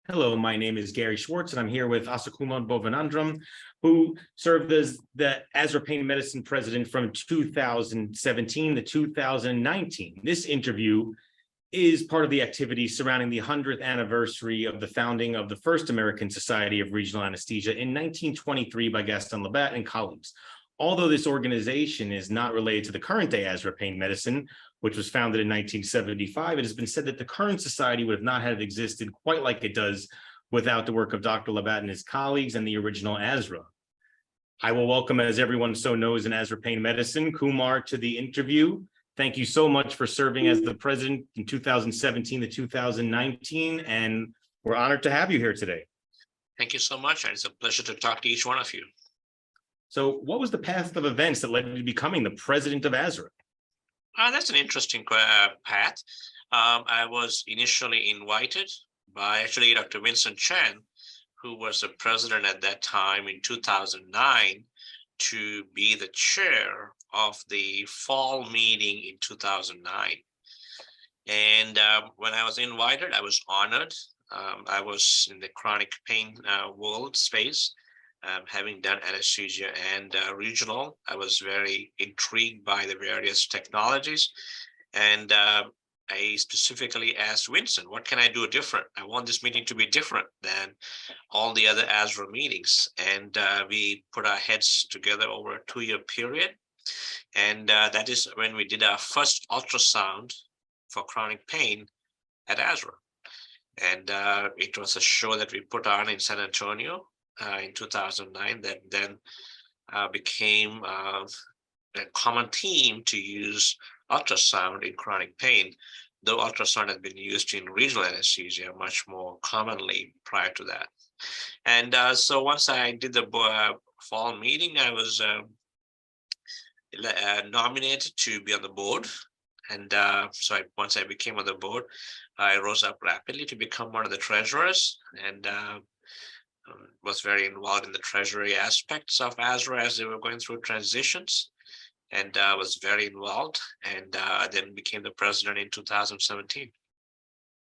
Hello, my name is Gary Schwartz, and I'm here with Asokumar Buvanendran, who served as the ASRA Pain Medicine president from 2017 to 2019. This interview is part of the activities surrounding the 100th anniversary of the founding of the first American Society of Regional Anesthesia in 1923 by Gaston Labat and colleagues. Although this organization is not related to the current day ASRA Pain Medicine, which was founded in 1975, it has been said that the current society would have not have existed quite like it does without the work of Dr. Labat and his colleagues and the original ASRA. I will welcome, as everyone so knows in ASRA Pain Medicine, Kumar to the interview. Thank you so much for serving as the president in 2017 to 2019, and we're honored to have you here today. Thank you so much, and it's a pleasure to talk to each one of you. So what was the path of events that led you to becoming the president of ASRA? That's an interesting path. I was initially invited by actually Dr. Vincent Chan, who was the president at that time in 2009, to be the chair of the fall meeting in 2009. And when I was invited, I was honored. I was in the chronic pain world space. Having done anesthesia and regional, I was very intrigued by the various technologies. And I specifically asked Vincent, what can I do different? I want this meeting to be different than all the other ASRA meetings. And we put our heads together over a 2-year period. And that is when we did our first ultrasound for chronic pain at ASRA. And it was a show that we put on in San Antonio in 2009 that then became a common theme to use ultrasound in chronic pain, though ultrasound had been used in regional anesthesia much more commonly prior to that. And so once I did the fall meeting, I was nominated to be on the board. And once I became on the board, I rose up rapidly to become one of the treasurers, and was very involved in the treasury aspects of ASRA as they were going through transitions, and was very involved, and then became the president in 2017.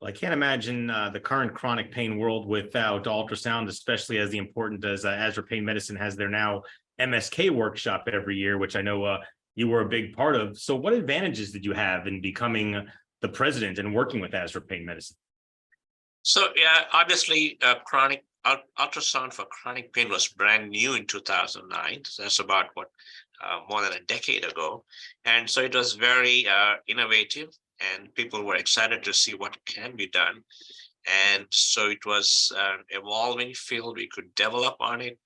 Well, I can't imagine the current chronic pain world without ultrasound, especially as important as ASRA Pain Medicine has their now MSK workshop every year, which I know you were a big part of. So what advantages did you have in becoming the president and working with ASRA Pain Medicine? So yeah, obviously chronic ultrasound for chronic pain was brand new in 2009. So that's about more than a decade ago. And so it was very innovative, and people were excited to see what can be done. And so it was an evolving field. We could develop on it,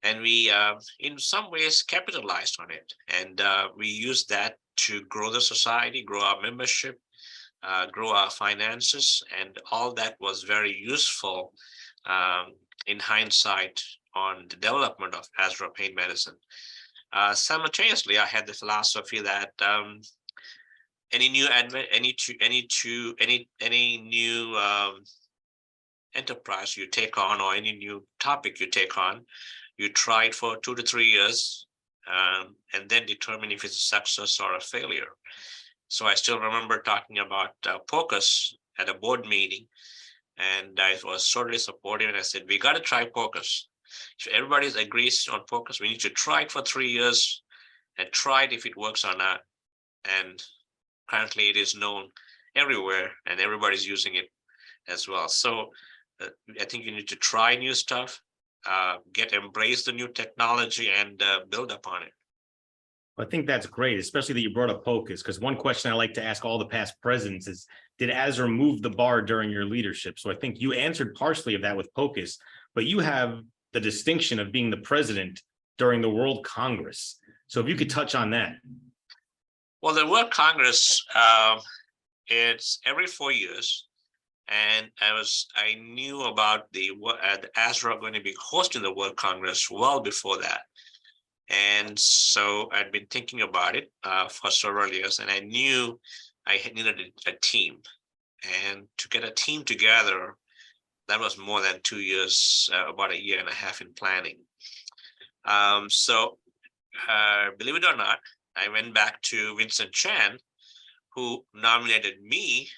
and we in some ways capitalized on it. And we used that to grow the society, grow our membership, grow our finances, and all that was very useful in hindsight on the development of ASRA Pain Medicine. Simultaneously, I had the philosophy that any new enterprise you take on, or any new topic you take on, you try it for 2 to 3 years, and then determine if it's a success or a failure. So I still remember talking about POCUS at a board meeting, and I was totally supportive, and I said, we got to try POCUS. If everybody agrees on POCUS, we need to try it for 3 years and try it if it works or not. And currently it is known everywhere, and everybody's using it as well. So I think you need to try new stuff, embrace the new technology, and build upon it. I think that's great, especially that you brought up POCUS, because one question I like to ask all the past presidents is, did ASRA move the bar during your leadership? So I think you answered partially of that with POCUS, but you have the distinction of being the president during the World Congress. So if you could touch on that. Well, the World Congress, it's every 4 years. And I knew about the ASRA going to be hosting the World Congress well before that. And so I'd been thinking about it for several years, and I knew I needed a team. And to get a team together, that was more than 2 years, about 1.5 years in planning. Believe it or not, I went back to Vincent Chan, who nominated me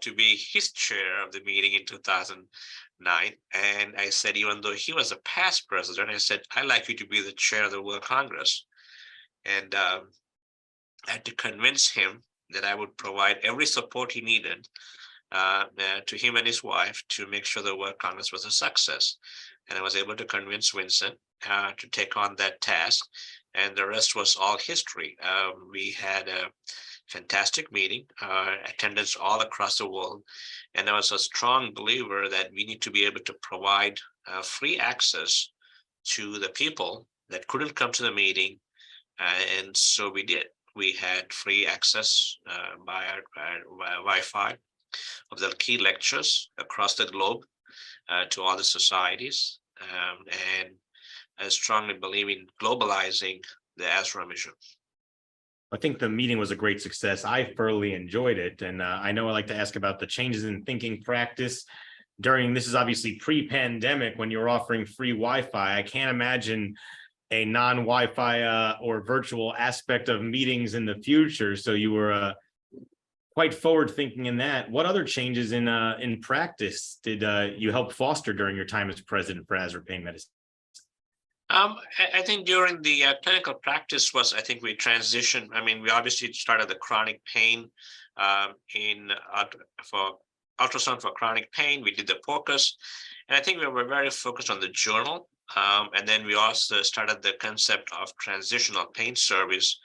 to be his chair of the meeting in 2009. And I said, even though he was a past president, I said, I'd like you to be the chair of the World Congress. And I had to convince him that I would provide every support he needed to him and his wife to make sure the World Congress was a success. And I was able to convince Vincent to take on that task. And the rest was all history. We had a fantastic meeting, attendance all across the world. And I was a strong believer that we need to be able to provide free access to the people that couldn't come to the meeting. And so we did. We had free access by Wi-Fi of the key lectures across the globe to all the societies. And I strongly believe in globalizing the ASRA mission. I think the meeting was a great success. I thoroughly enjoyed it. And I know I like to ask about the changes in thinking practice during, this is obviously pre-pandemic when you're offering free Wi-Fi. I can't imagine a non-Wi-Fi or virtual aspect of meetings in the future. So you were quite forward thinking in that. What other changes in practice did you help foster during your time as president for ASRA Pain Medicine? I think during the clinical practice I think we transitioned. I mean, we obviously started the chronic pain for ultrasound for chronic pain. We did the focus, and I think we were very focused on the journal. And then we also started the concept of transitional pain service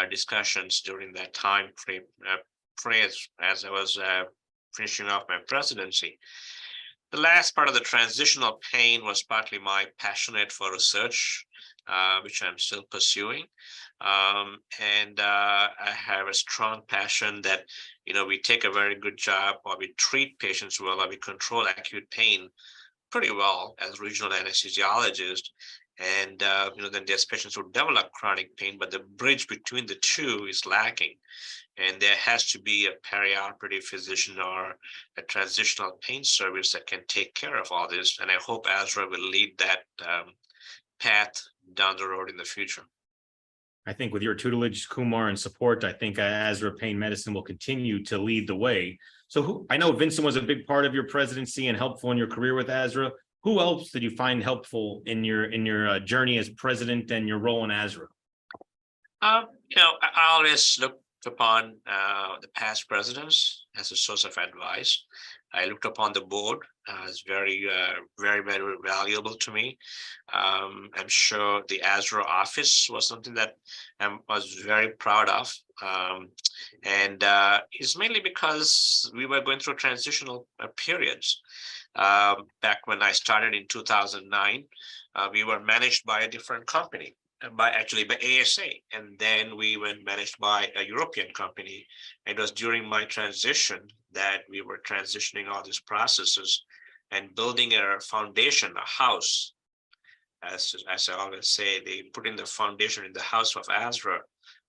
discussions during that time frame, as I was finishing off my presidency. The last part of the transitional pain was partly my passionate for research, which I'm still pursuing. And I have a strong passion that, we take a very good job, or we treat patients well, or we control acute pain pretty well as regional anesthesiologist. And, then there's patients who develop chronic pain, but the bridge between the two is lacking. And there has to be a perioperative physician or a transitional pain service that can take care of all this. And I hope ASRA will lead that path down the road in the future. I think with your tutelage, Kumar, and support, I think ASRA Pain Medicine will continue to lead the way. So I know Vincent was a big part of your presidency and helpful in your career with ASRA. Who else did you find helpful in your journey as president and your role in ASRA? I always look upon the past presidents as a source of advice. I looked upon the board as very, very valuable to me. I'm sure the ASRA office was something that I was very proud of. And it's mainly because we were going through transitional periods. Back when I started in 2009, we were managed by a different company. By ASA, and then we were managed by a European company. It was during my transition that we were transitioning all these processes and building a foundation, a house. As I always say, they put in the foundation in the house of ASRA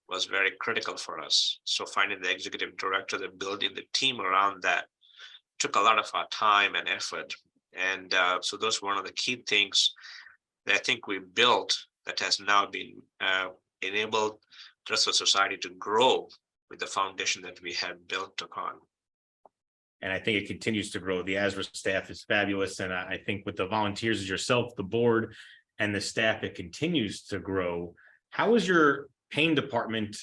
was very critical for us. So finding the executive director, the building the team around that took a lot of our time and effort. And so those were one of the key things that I think we built that has now been enabled the rest of society to grow with the foundation that we have built upon. And I think it continues to grow. The ASRA staff is fabulous. And I think with the volunteers as yourself, the board, and the staff, it continues to grow. How is your pain department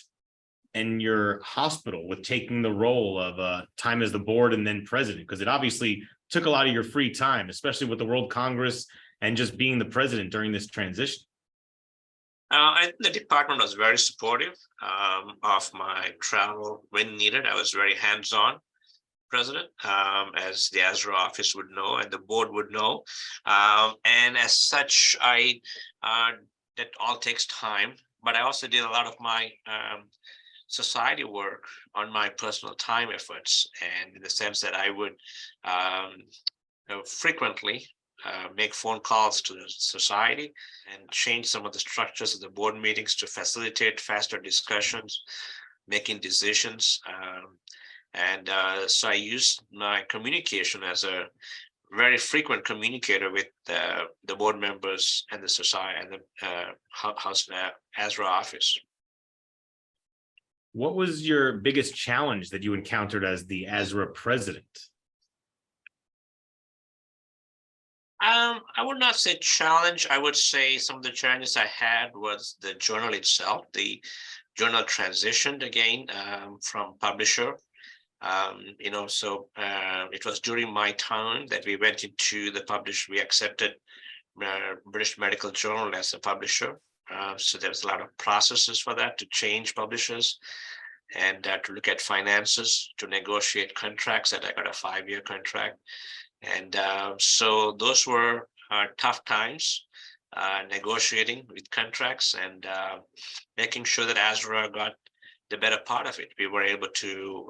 and your hospital with taking the role of time as the board and then president? Because it obviously took a lot of your free time, especially with the World Congress and just being the president during this transition. The department was very supportive of my travel when needed. I was very hands-on president, as the ASRA office would know and the board would know. And as such, that all takes time, but I also did a lot of my society work on my personal time efforts, and in the sense that I would frequently make phone calls to the society and change some of the structures of the board meetings to facilitate faster discussions, making decisions. So I used my communication as a very frequent communicator with the board members and the society and the ASRA office. What was your biggest challenge that you encountered as the ASRA president? I would not say challenge. I would say some of the challenges I had was the journal itself. The journal transitioned again from publisher. It was during my time that we went into the publisher. We accepted British Medical Journal as a publisher. So there was a lot of processes for that to change publishers and to look at finances, to negotiate contracts. And I got a 5-year contract. And so those were tough times, negotiating with contracts and making sure that ASRA got the better part of it. We were able to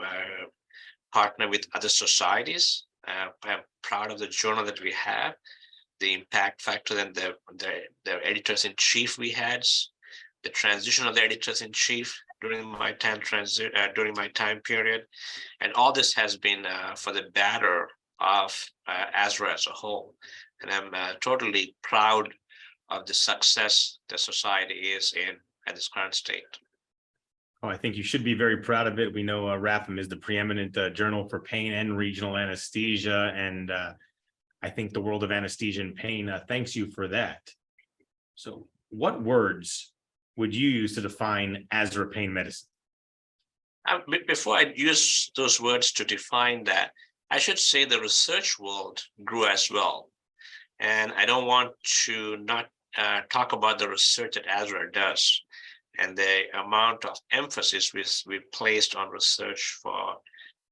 partner with other societies. I'm proud of the journal that we have, the impact factor and the editors-in-chief we had, the transition of the editors-in-chief during my time period. And all this has been for the better of ASRA as a whole. And I'm totally proud of the success the society is in at this current state. Oh, I think you should be very proud of it. We know RAPM is the preeminent journal for pain and regional anesthesia. And I think the world of anesthesia and pain thanks you for that. So what words would you use to define ASRA pain medicine? Before I use those words to define that, I should say the research world grew as well. And I don't want to not talk about the research that ASRA does and the amount of emphasis we placed on research for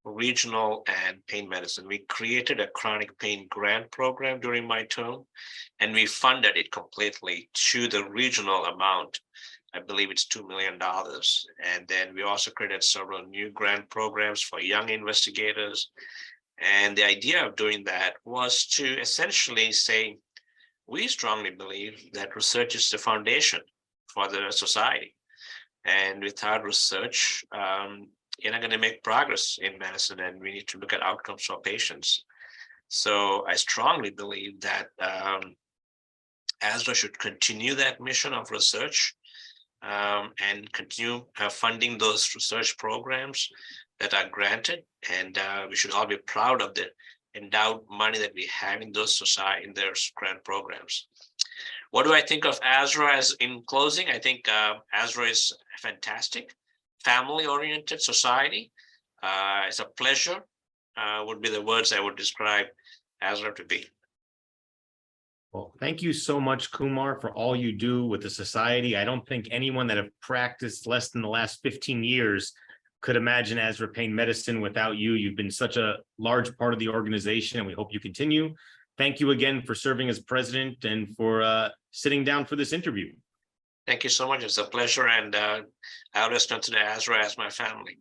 regional and pain medicine. We created a chronic pain grant program during my term, and we funded it completely to the regional amount. I believe it's $2 million. And then we also created several new grant programs for young investigators. And the idea of doing that was to essentially say, we strongly believe that research is the foundation for the society. And without research, you're not going to make progress in medicine, and we need to look at outcomes for patients. So I strongly believe that ASRA should continue that mission of research and continue funding those research programs that are granted. And we should all be proud of the endowed money that we have in those society, in their grant programs. What do I think of ASRA as in closing? I think ASRA is a fantastic, family-oriented society. It's a pleasure, would be the words I would describe ASRA to be. Well, thank you so much, Kumar, for all you do with the society. I don't think anyone that have practiced less than the last 15 years could imagine ASRA pain medicine without you. You've been such a large part of the organization, and we hope you continue. Thank you again for serving as president and for sitting down for this interview. Thank you so much. It's a pleasure, and I always consider ASRA as my family.